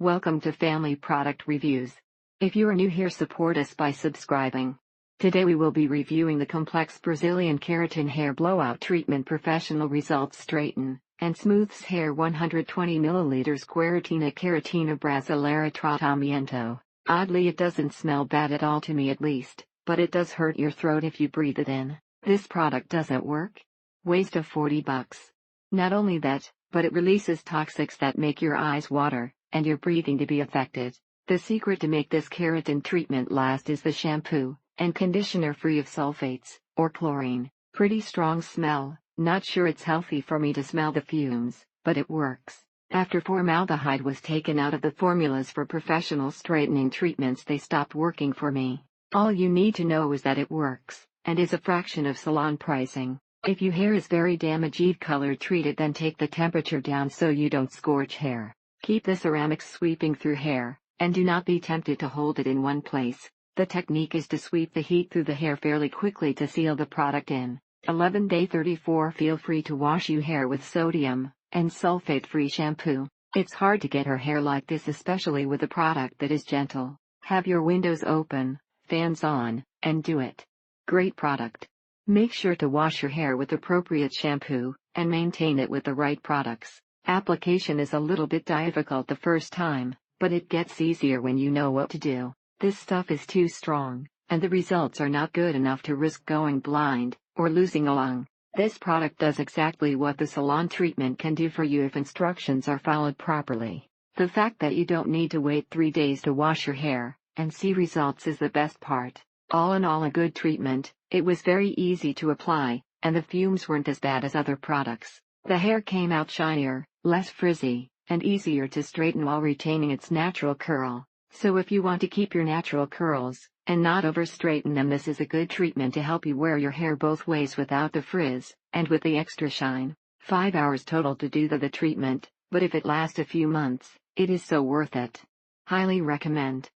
Welcome to Family Product Reviews. If you are new here, support us by subscribing. Today we will be reviewing the complex Brazilian Keratin Hair Blowout Treatment. Professional results: straighten and smooths hair. 120 milliliters. Keratina Brasileira Tratamento. Oddly, it doesn't smell bad at all, to me at least, but it does hurt your throat if you breathe it in. This product doesn't work? Waste of $40. Not only that, but it releases toxics that make your eyes water and your breathing to be affected. The secret to make this keratin treatment last is the shampoo and conditioner free of sulfates or chlorine. Pretty strong smell. Not sure it's healthy for me to smell the fumes, but it works. After formaldehyde was taken out of the formulas for professional straightening treatments, they stopped working for me. All you need to know is that it works, and is a fraction of salon pricing. If your hair is very damaged, color treat it, then take the temperature down so you don't scorch hair. Keep the ceramics sweeping through hair, and do not be tempted to hold it in one place. The technique is to sweep the heat through the hair fairly quickly to seal the product in. 11-day 34. Feel free to wash your hair with sodium and sulfate-free shampoo. It's hard to get her hair like this, especially with a product that is gentle. Have your windows open, fans on, and do it. Great product. Make sure to wash your hair with appropriate shampoo, and maintain it with the right products. Application is a little bit difficult the first time, but it gets easier when you know what to do. This stuff is too strong, and the results are not good enough to risk going blind or losing a lung. This product does exactly what the salon treatment can do for you if instructions are followed properly. The fact that you don't need to wait 3 days to wash your hair and see results is the best part. All in all, a good treatment. It was very easy to apply, and the fumes weren't as bad as other products. The hair came out shinier, less frizzy, and easier to straighten while retaining its natural curl. So if you want to keep your natural curls and not over-straighten them, this is a good treatment to help you wear your hair both ways without the frizz and with the extra shine. 5 hours total to do the treatment, but if it lasts a few months, it is so worth it. Highly recommend.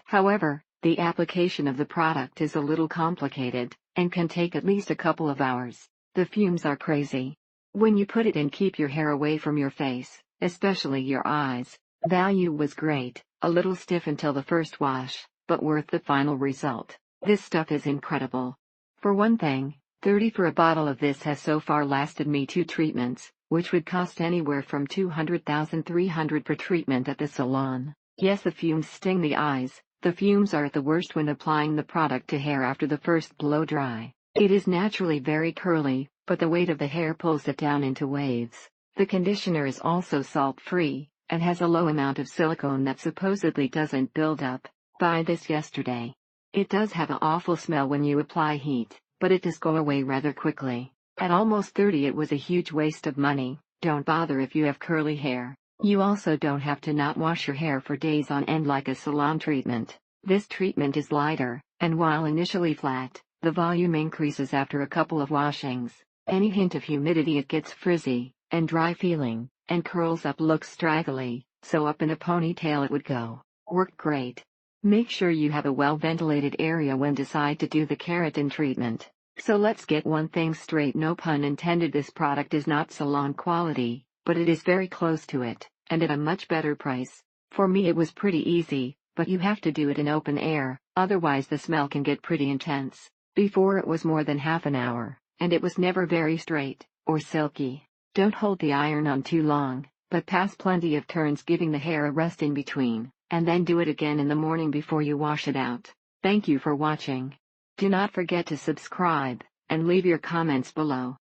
However, the application of the product is a little complicated and can take at least a couple of hours. The fumes are crazy. When you put it in, keep your hair away from your face, especially your eyes. Value was great, a little stiff until the first wash, but worth the final result. This stuff is incredible. For one thing, $30 for a bottle of this has so far lasted me 2 treatments, which would cost anywhere from $200,300 per treatment at the salon. Yes, the fumes sting the eyes. The fumes are at the worst when applying the product to hair after the first blow dry. It is naturally very curly, but the weight of the hair pulls it down into waves. The conditioner is also salt-free, and has a low amount of silicone that supposedly doesn't build up. Buy this yesterday. It does have an awful smell when you apply heat, but it does go away rather quickly. At almost $30, it was a huge waste of money. Don't bother if you have curly hair. You also don't have to not wash your hair for days on end like a salon treatment. This treatment is lighter, and while initially flat, the volume increases after a couple of washings. Any hint of humidity, it gets frizzy and dry feeling, and curls up, looks straggly, so up in a ponytail it would go. Worked great. Make sure you have a well-ventilated area when decide to do the keratin treatment. So let's get one thing straight, no pun intended, this product is not salon quality, but it is very close to it, and at a much better price. For me it was pretty easy, but you have to do it in open air, otherwise the smell can get pretty intense. Before it was more than half an hour, and it was never very straight or silky. Don't hold the iron on too long, but pass plenty of turns, giving the hair a rest in between, and then do it again in the morning before you wash it out. Thank you for watching. Do not forget to subscribe, and leave your comments below.